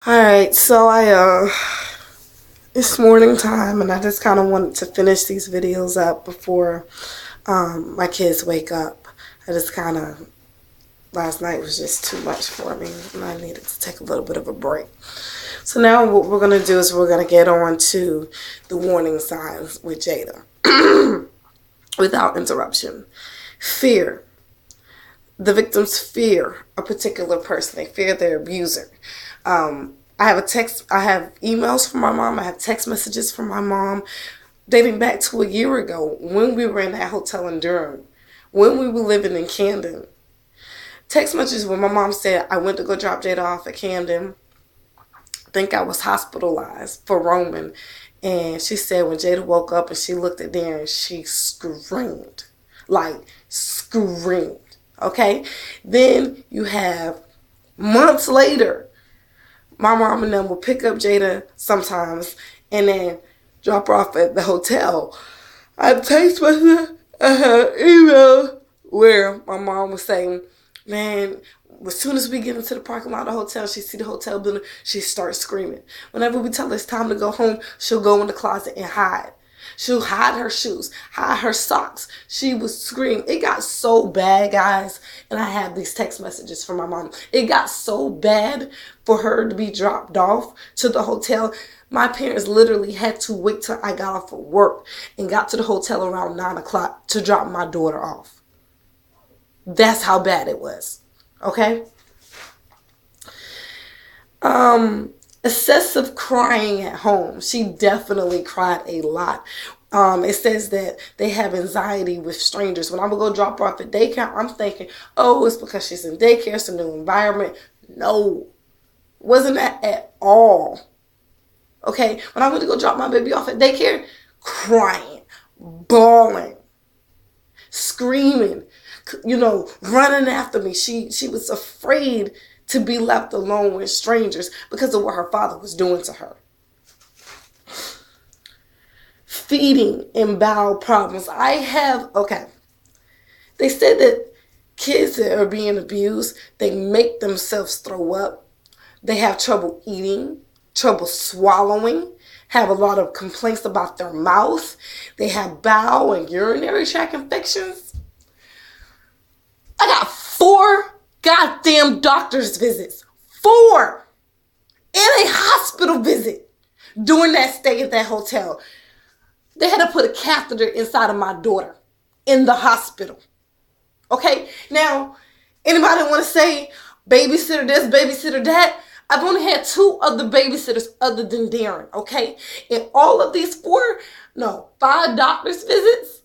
Alright, so it's morning time and I just kind of wanted to finish these videos up before my kids wake up. I just kind of, last night was just too much for me and I needed to take a little bit of a break. So now what we're going to do is we're going to get on to the warning signs with Jada without interruption. Fear. The victims fear a particular person. They fear their abuser. I have emails from my mom. I have text messages from my mom dating back to a year ago when we were in that hotel in Durham, when we were living in Camden. Text messages where my mom said, I went to go drop Jada off at Camden. I think I was hospitalized for Roman. And she said when Jada woke up and she looked at Darren, she screamed. Like, screamed. Okay? Then you have months later, my mom and them will pick up Jada sometimes and then drop her off at the hotel. I have text messages and email where my mom was saying, man, as soon as we get into the parking lot of the hotel, she see the hotel building, she starts screaming. Whenever we tell her it's time to go home, she'll go in the closet and hide. She'll hide her shoes, hide her socks. She would scream. It got so bad, guys. And I have these text messages from my mom. It got so bad for her to be dropped off to the hotel. My parents literally had to wait till I got off of work and got to the hotel around 9 o'clock to drop my daughter off. That's how bad it was. Okay? Excessive crying at home. She definitely cried a lot. It says that they have anxiety with strangers. When I would go drop her off at daycare, I'm thinking, oh, it's because she's in daycare, it's a new environment. No, wasn't that at all. Okay, when I went to go drop my baby off at daycare, crying, bawling, screaming, running after me. She was afraid to be left alone with strangers because of what her father was doing to her. Feeding and bowel problems. They said that kids that are being abused, they make themselves throw up. They have trouble eating, trouble swallowing, have a lot of complaints about their mouth. They have bowel and urinary tract infections. I got 4 goddamn doctor's visits. 4! And a hospital visit during that stay at that hotel. They had to put a catheter inside of my daughter in the hospital. Okay? Now, anybody want to say babysitter this, babysitter that? I've only had 2 other babysitters other than Darren, okay? And all of these 5 doctor's visits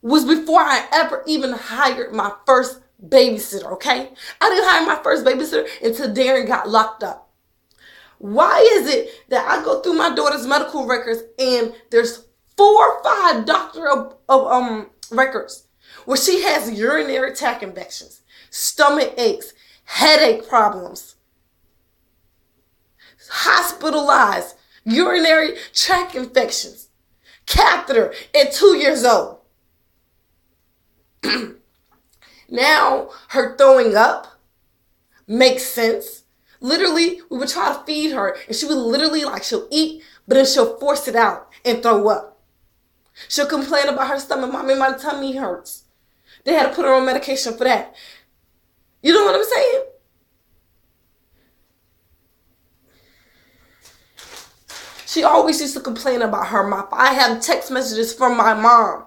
was before I ever even hired my first babysitter, okay? I didn't hire my first babysitter until Darren got locked up. Why is it that I go through my daughter's medical records and there's 4 or 5 doctor of records where she has urinary tract infections, stomach aches, headache problems, hospitalized, urinary tract infections, catheter at 2 years old. Now her throwing up makes sense. Literally, we would try to feed her and she would literally, she'll eat, but then she'll force it out and throw up. She'll complain about her stomach. Mommy, my tummy hurts. They had to put her on medication for that. You know what I'm saying? She always used to complain about her mouth. I have text messages from my mom.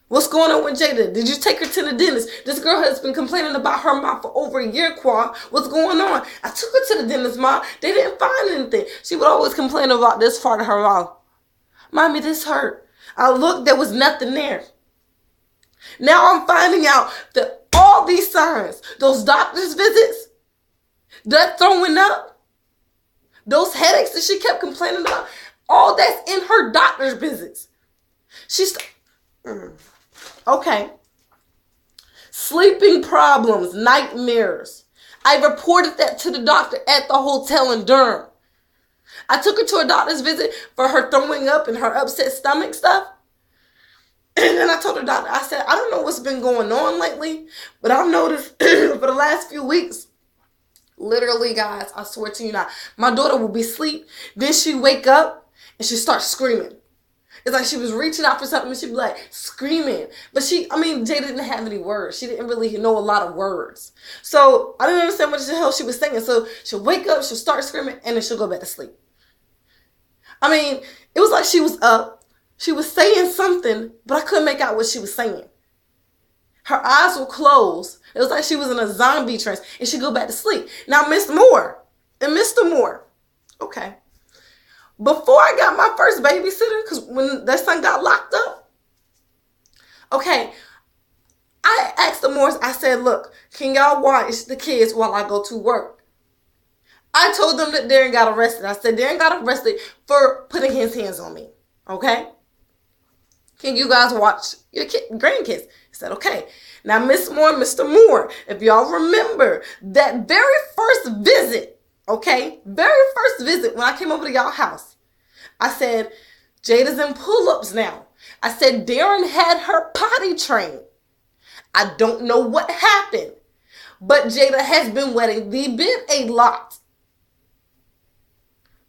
What's going on with Jada? Did you take her to the dentist? This girl has been complaining about her mouth for over a year, Qua. What's going on? I took her to the dentist, Mom. They didn't find anything. She would always complain about this part of her mouth. Mommy, this hurt. I looked, there was nothing there. Now I'm finding out that all these signs, those doctor's visits, that throwing up, those headaches that she kept complaining about, all that's in her doctor's visits. Okay. Sleeping problems, nightmares. I reported that to the doctor at the hotel in Durham. I took her to a doctor's visit for her throwing up and her upset stomach stuff. And then I told her doctor, I said, I don't know what's been going on lately, but I've noticed for the last few weeks, Literally, guys, I swear to you not. My daughter will be asleep. Then she wake up and she starts screaming. It's like she was reaching out for something and she'd be like screaming. But Jada didn't have any words. She didn't really know a lot of words. So I didn't understand what the hell she was saying. So she'll wake up, she'll start screaming, and then she'll go back to sleep. It was like she was up. She was saying something, but I couldn't make out what she was saying. Her eyes were closed. It was like she was in a zombie trance, and she'd go back to sleep. Now, Mr. Moore, okay. Before I got my first babysitter, because when that son got locked up, okay, I asked the Moores, I said, look, can y'all watch the kids while I go to work? I told them that Darren got arrested. I said, Darren got arrested for putting his hands on me, okay? Can you guys watch your grandkids? I said, okay. Now, Miss Moore, Mr. Moore, if y'all remember that very first visit, okay, very first visit when I came over to y'all house, I said, Jada's in pull-ups now. I said, Darren had her potty trained. I don't know what happened, but Jada has been wetting the bed a lot.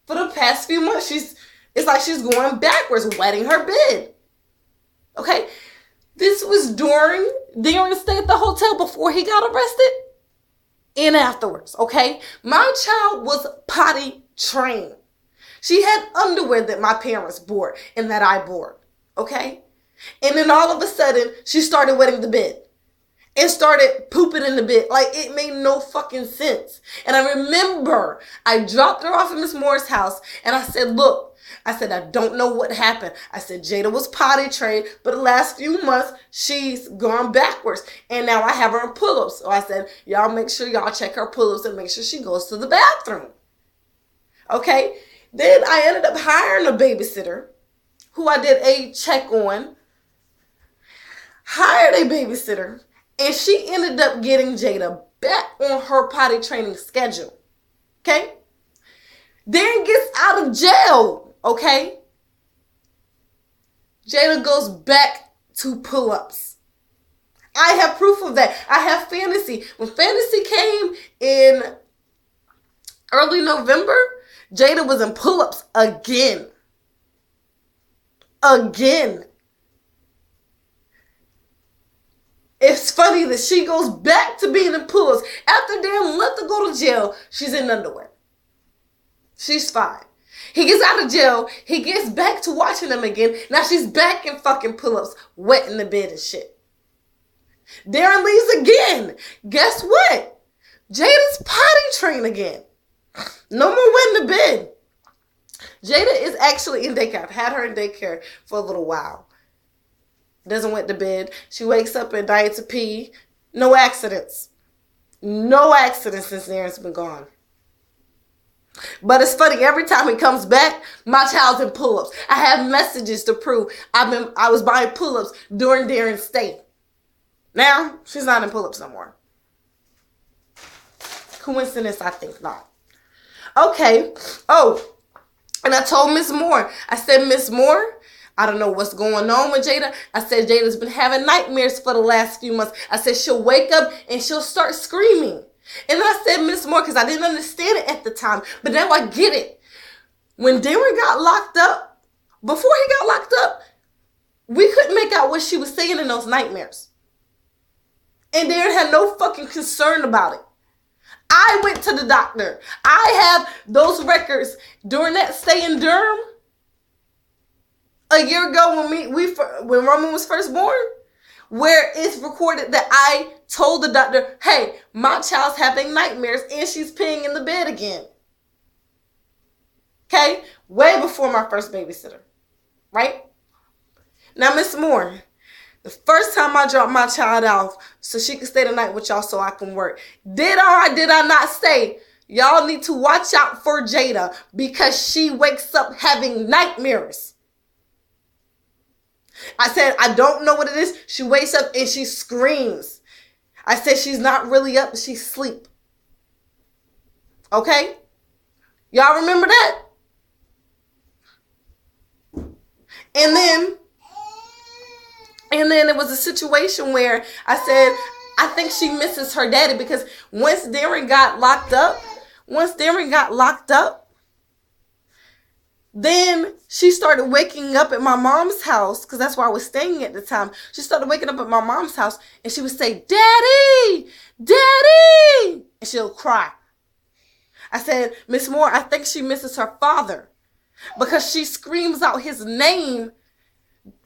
For the past few months, it's like she's going backwards, wetting her bed. Okay? This was during Darren's stay at the hotel before he got arrested and afterwards, okay? My child was potty trained. She had underwear that my parents bought and that I bought, okay? And then all of a sudden, she started wetting the bed and started pooping in the bed. Like, it made no fucking sense. And I remember I dropped her off at Miss Moore's house and I said, look, I said, I don't know what happened. I said, Jada was potty trained, but the last few months, she's gone backwards. And now I have her in pull-ups. So I said, y'all make sure y'all check her pull-ups and make sure she goes to the bathroom. Okay? Then I ended up hiring a babysitter who I did a check on. Hired a babysitter. And she ended up getting Jada back on her potty training schedule. Okay? Then gets out of jail. Okay? Jada goes back to pull-ups. I have proof of that. I have Fantasy. When Fantasy came in early November, Jada was in pull-ups again. Again. It's funny that she goes back to being in pull-ups. After Dan left to go to jail, she's in underwear. She's fine. He gets out of jail. He gets back to watching them again. Now she's back in fucking pull-ups, wet in the bed and shit. Darren leaves again. Guess what? Jada's potty trained again. No more wet in the bed. Jada is actually in daycare. I've had her in daycare for a little while. Doesn't wet the bed. She wakes up at night to pee. No accidents. No accidents since Darren's been gone. But it's funny, every time he comes back, my child's in pull-ups. I have messages to prove I was buying pull-ups during Darren's stay. Now, she's not in pull-ups no more. Coincidence? I think not. Okay. Oh, and I told Miss Moore. I said, Miss Moore, I don't know what's going on with Jada. I said, Jada's been having nightmares for the last few months. I said, she'll wake up and she'll start screaming. And I said, Miss Moore, because I didn't understand it at the time. But now I get it. When Darren got locked up, before he got locked up, we couldn't make out what she was saying in those nightmares. And Darren had no fucking concern about it. I went to the doctor. I have those records during that stay in Durham a year ago when Roman was first born, where it's recorded that I told the doctor, hey, my child's having nightmares and she's peeing in the bed again. Okay? Way before my first babysitter. Right? Now, Miss Moore, the first time I dropped my child off so she could stay the night with y'all so I can work, did I not say, y'all need to watch out for Jada because she wakes up having nightmares? I said, I don't know what it is. She wakes up and she screams. I said, she's not really up, she's asleep. Okay? Y'all remember that? And then it was a situation where I said, I think she misses her daddy because once Darren got locked up, then she started waking up at my mom's house, because that's where I was staying at the time. She started waking up at my mom's house, and she would say, "Daddy, Daddy," and she'll cry. I said, "Miss Moore, I think she misses her father because she screams out his name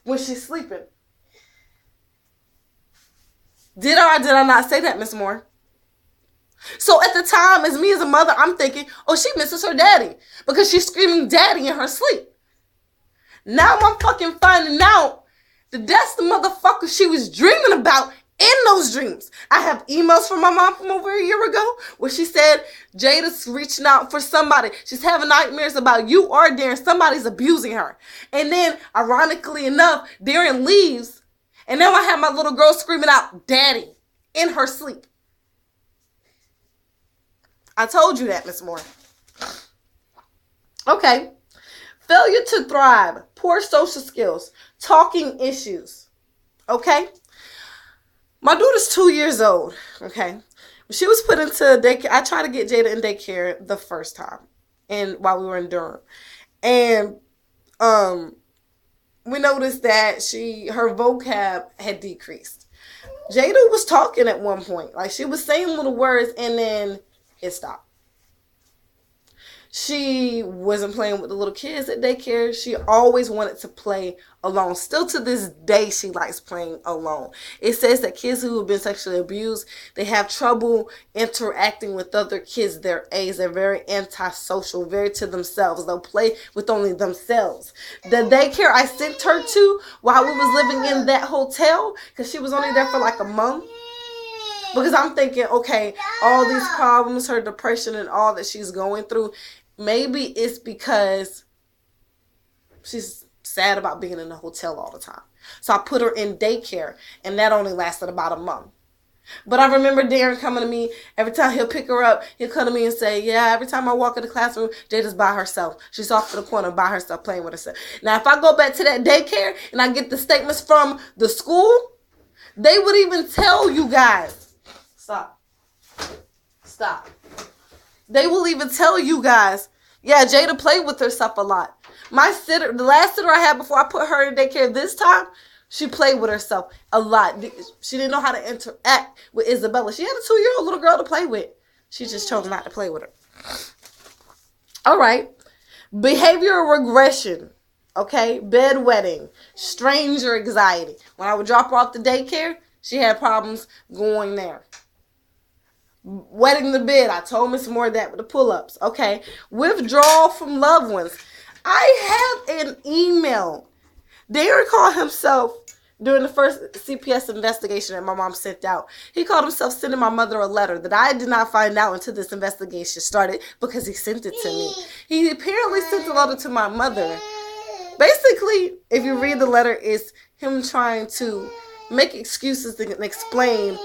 when she's sleeping." Did I or did I not say that, Miss Moore? So at the time, as me as a mother, I'm thinking, oh, she misses her daddy because she's screaming daddy in her sleep. Now I'm fucking finding out that that's the motherfucker she was dreaming about in those dreams. I have emails from my mom from over a year ago where she said, Jada's reaching out for somebody. She's having nightmares about you or Darren. Somebody's abusing her. And then, ironically enough, Darren leaves. And now I have my little girl screaming out, daddy, in her sleep. I told you that, Miss Moore. Okay. Failure to thrive, poor social skills, talking issues. Okay. My daughter's 2 years old. Okay. When she was put into daycare, I tried to get Jada in daycare the first time, and while we were in Durham, and we noticed that her vocab had decreased. Jada was talking at one point, like she was saying little words, and then it stopped. She wasn't playing with the little kids at daycare. She always wanted to play alone. Still to this day, she likes playing alone. It says that kids who have been sexually abused, they have trouble interacting with other kids their age. They're very antisocial, very to themselves. They'll play with only themselves. The daycare I sent her to while we was living in that hotel, because she was only there for like a month, because I'm thinking, okay, all these problems, her depression and all that she's going through, maybe it's because she's sad about being in a hotel all the time. So I put her in daycare, and that only lasted about a month. But I remember Darren coming to me. Every time he'll pick her up, he'll come to me and say, yeah, every time I walk in the classroom, Jada's by herself. She's off to the corner by herself playing with herself. Now, if I go back to that daycare and I get the statements from the school, they would even tell you guys. Stop. They will even tell you guys, yeah, Jada played with herself a lot. The last sitter I had before I put her in daycare this time, she played with herself a lot. She didn't know how to interact with Isabella. She had a 2-year-old little girl to play with. She just chose not to play with her. All right. Behavioral regression. Okay. Bedwetting. Stranger anxiety. When I would drop her off to daycare, she had problems going there. Wetting the bed. I told Miss Moore that with the pull-ups. Okay. Withdrawal from loved ones. I have an email. Darren called himself during the first CPS investigation that my mom sent out. He called himself sending my mother a letter that I did not find out until this investigation started because he sent it to me. He apparently sent a letter to my mother. Basically, if you read the letter, it's him trying to make excuses and explain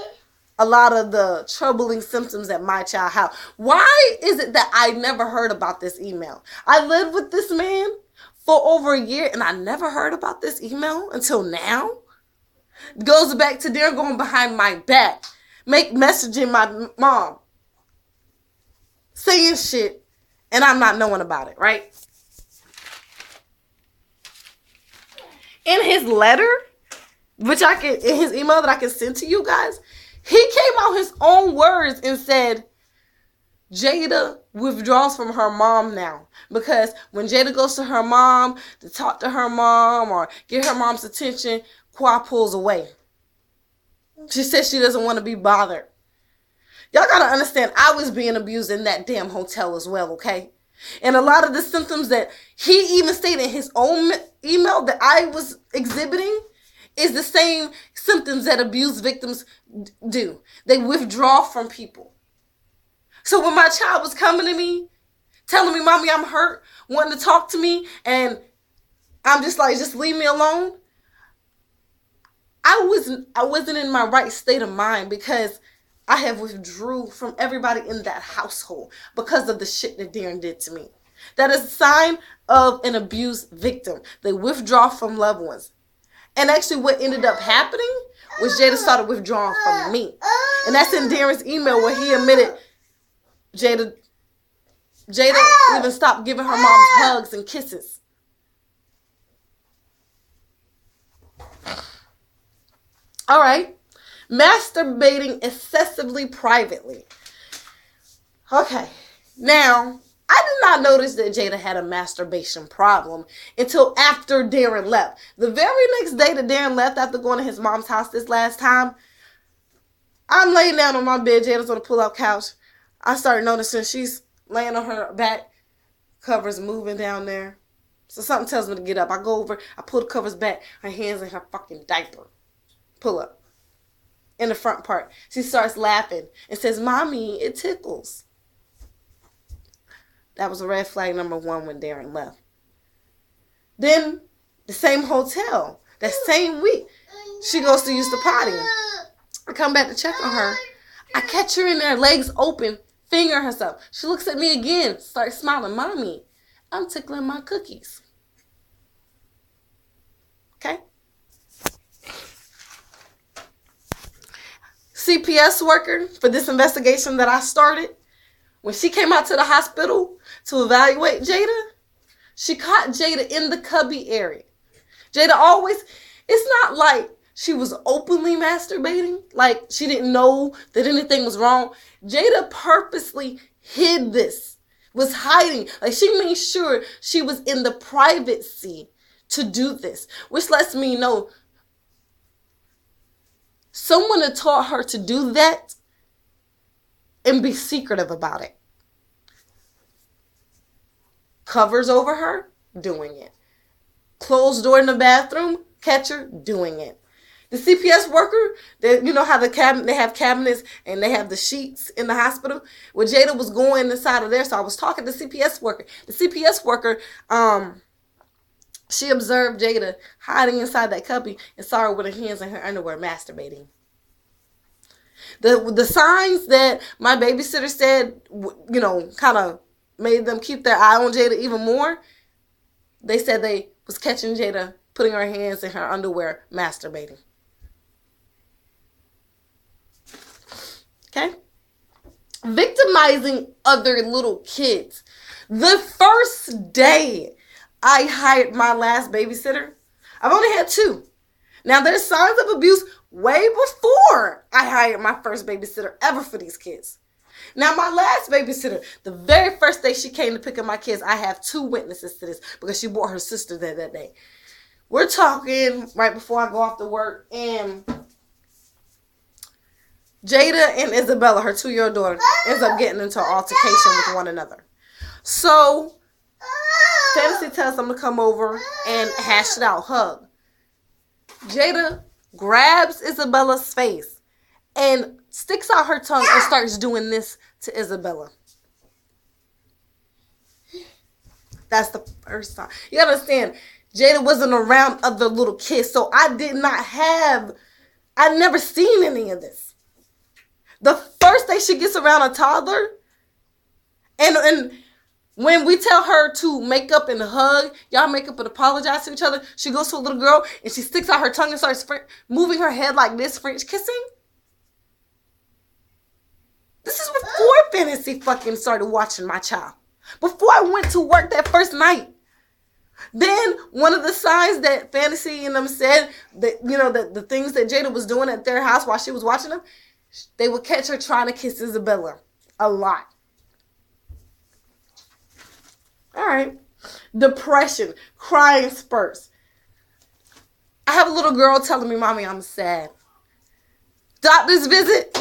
a lot of the troubling symptoms that my child have. Why is it that I never heard about this email? I lived with this man for over a year and I never heard about this email until now. It goes back to Darren going behind my back, messaging my mom, saying shit, and I'm not knowing about it, right? In his letter, in his email that I can send to you guys, he came out his own words and said, Jada withdraws from her mom now. Because when Jada goes to her mom to talk to her mom or get her mom's attention, Qua pulls away. She says she doesn't want to be bothered. Y'all got to understand, I was being abused in that damn hotel as well, okay? And a lot of the symptoms that he even stated in his own email that I was exhibiting is the same symptoms that abuse victims do. They withdraw from people. So when my child was coming to me, telling me, Mommy, I'm hurt, wanting to talk to me, and I'm just like, just leave me alone, I wasn't in my right state of mind because I have withdrew from everybody in that household because of the shit that Darren did to me. That is a sign of an abused victim. They withdraw from loved ones. And actually what ended up happening was Jada started withdrawing from me. And that's in Darren's email where he admitted Jada even stopped giving her mom hugs and kisses. All right. Masturbating excessively privately. Okay. Now, I did not notice that Jada had a masturbation problem until after Darren left. The very next day that Darren left after going to his mom's house this last time, I'm laying down on my bed. Jada's on the pull-out couch. I started noticing she's laying on her back, covers moving down there. So something tells me to get up. I go over, I pull the covers back, her hands in her fucking diaper. Pull up. In the front part. She starts laughing and says, "Mommy, it tickles." That was a red flag number 1 when Darren left. Then, the same hotel, that same week, she goes to use the potty. I come back to check on her. I catch her in there, legs open, fingering herself. She looks at me again, starts smiling. "Mommy, I'm tickling my cookies." Okay? CPS worker for this investigation that I started, when she came out to the hospital to evaluate Jada, she caught Jada in the cubby area. Jada always, it's not like she was openly masturbating, like she didn't know that anything was wrong. Jada purposely hid this, was hiding. Like she made sure she was in the privacy to do this, which lets me know someone had taught her to do that and be secretive about it. Covers over her, doing it. Closed door in the bathroom, catch her, doing it. The CPS worker, you know how they have cabinets and they have the sheets in the hospital? Well, Jada was going inside of there, so I was talking to the CPS worker. The CPS worker, she observed Jada hiding inside that cubby and saw her with her hands in her underwear masturbating. The signs that my babysitter said, you know, kind of made them keep their eye on Jada even more, they said they was catching Jada putting her hands in her underwear masturbating. Okay? Victimizing other little kids. The first day I hired my last babysitter, I've only had 2. Now, there's signs of abuse way before I hired my first babysitter ever for these kids. Now, my last babysitter, the very first day she came to pick up my kids, I have 2 witnesses to this because she brought her sister there that day. We're talking right before I go off to work, and Jada and Isabella, her 2-year-old daughter, ends up getting into an altercation with one another. So, Fantasy tells them to come over and hash it out, hug. Jada grabs Isabella's face and sticks out her tongue and starts doing this to Isabella. That's the first time. You understand, Jada wasn't around other little kids, so I'd never seen any of this. The first day she gets around a toddler, and when we tell her to make up and hug, y'all make up and apologize to each other, she goes to a little girl and she sticks out her tongue and starts moving her head like this, French kissing. This is before Fantasy fucking started watching my child. Before I went to work that first night. Then one of the signs that Fantasy and them said, that, you know, that the things that Jada was doing at their house while she was watching them, they would catch her trying to kiss Isabella a lot. All right. Depression, crying spurts. I have a little girl telling me, "Mommy, I'm sad." Doctor's visit.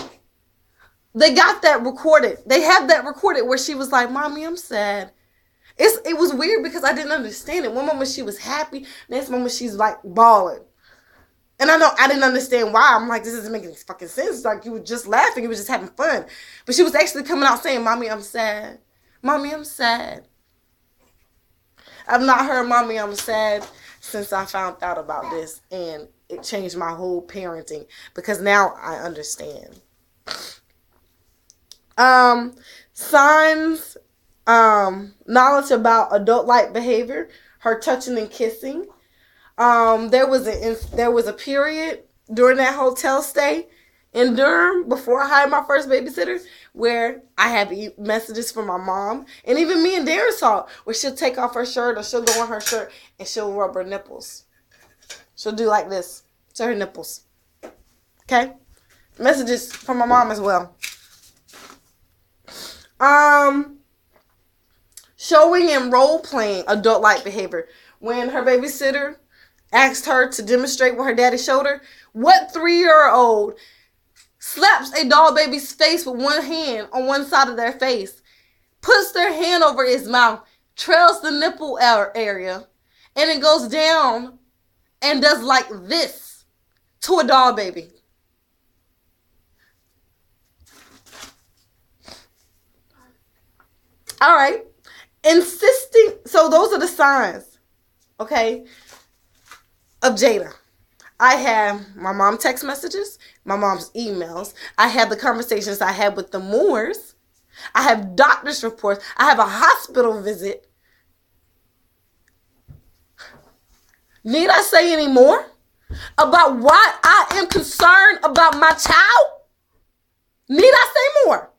They got that recorded. They have that recorded where she was like, "Mommy, I'm sad." It was weird because I didn't understand it. One moment she was happy. Next moment she's like bawling. And I know I didn't understand why. I'm like, this isn't making fucking sense. Like, you were just laughing. You were just having fun. But she was actually coming out saying, "Mommy, I'm sad. Mommy, I'm sad." I've not heard "Mommy, I'm sad" since I found out about this. And it changed my whole parenting. Because now I understand. Signs, knowledge about adult-like behavior. Her touching and kissing. There was a period during that hotel stay in Durham before I hired my first babysitter, where I have messages from my mom, and even me and Darren saw it, where she'll take off her shirt or she'll go on her shirt and she'll rub her nipples. She'll do like this to her nipples. Okay? Messages from my mom as well. Showing and role-playing adult-like behavior. When her babysitter asked her to demonstrate what her daddy showed her, what 3-year-old slaps a doll baby's face with one hand on one side of their face, puts their hand over his mouth, trails the nipple area, and it goes down and does like this to a doll baby? All right. Insisting. So those are the signs, okay, of Jada. I have my mom text messages, my mom's emails. I have the conversations I had with the Moores. I have doctor's reports. I have a hospital visit. Need I say any more about why I am concerned about my child? Need I say more?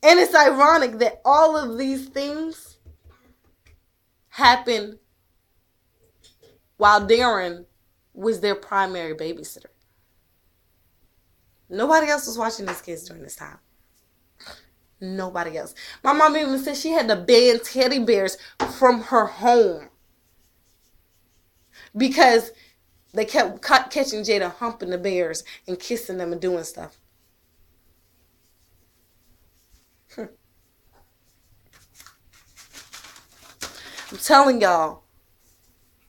And it's ironic that all of these things happen while Darren was their primary babysitter. Nobody else was watching these kids during this time. Nobody else. My mom even said she had to ban teddy bears from her home because they kept catching Jada humping the bears and kissing them and doing stuff. I'm telling y'all,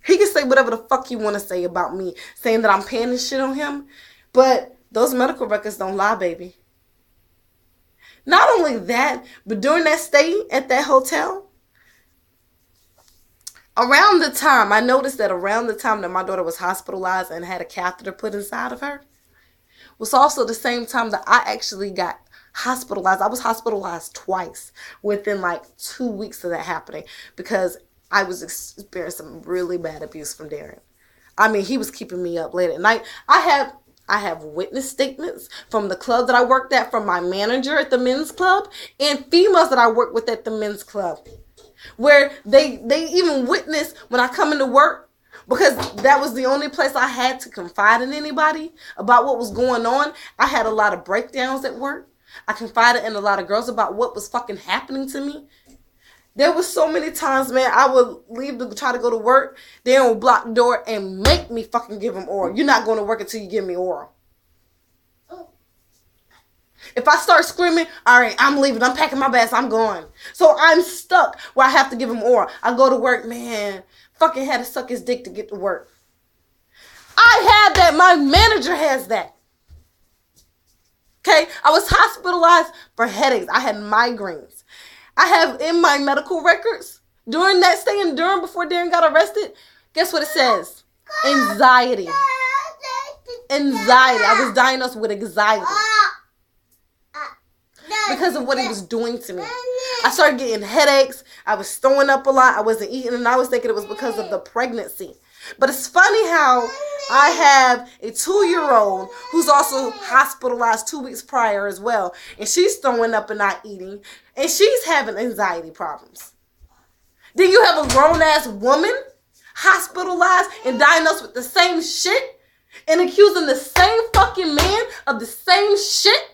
he can say whatever the fuck he want to say about me, saying that I'm paying this shit on him, but those medical records don't lie, baby. Not only that, but during that stay at that hotel, I noticed that around the time that my daughter was hospitalized and had a catheter put inside of her, was also the same time that I actually got hospitalized. I was hospitalized twice within like 2 weeks of that happening because I was experiencing some really bad abuse from Darren. I mean, he was keeping me up late at night. I have witness statements from the club that I worked at, from my manager at the men's club, and females that I worked with at the men's club, where they even witnessed when I come into work, because that was the only place I had to confide in anybody about what was going on. I had a lot of breakdowns at work. I confided in a lot of girls about what was fucking happening to me. There was so many times, man, I would leave to try to go to work. They would block the door and make me fucking give them oral. You're not going to work until you give me oral. If I start screaming, all right, I'm leaving. I'm packing my bags. I'm going. So I'm stuck where I have to give him oral. I go to work, man, fucking had to suck his dick to get to work. I had that. My manager has that. Okay, I was hospitalized for headaches. I had migraines. I have in my medical records, during that stay in Durham before Darren got arrested, guess what it says? Anxiety. Anxiety. I was diagnosed with anxiety because of what he was doing to me. I started getting headaches. I was throwing up a lot. I wasn't eating, and I was thinking it was because of the pregnancy. But it's funny how I have a 2-year-old who's also hospitalized 2 weeks prior as well. And she's throwing up and not eating. And she's having anxiety problems. Then you have a grown-ass woman hospitalized and diagnosed with the same shit and accusing the same fucking man of the same shit.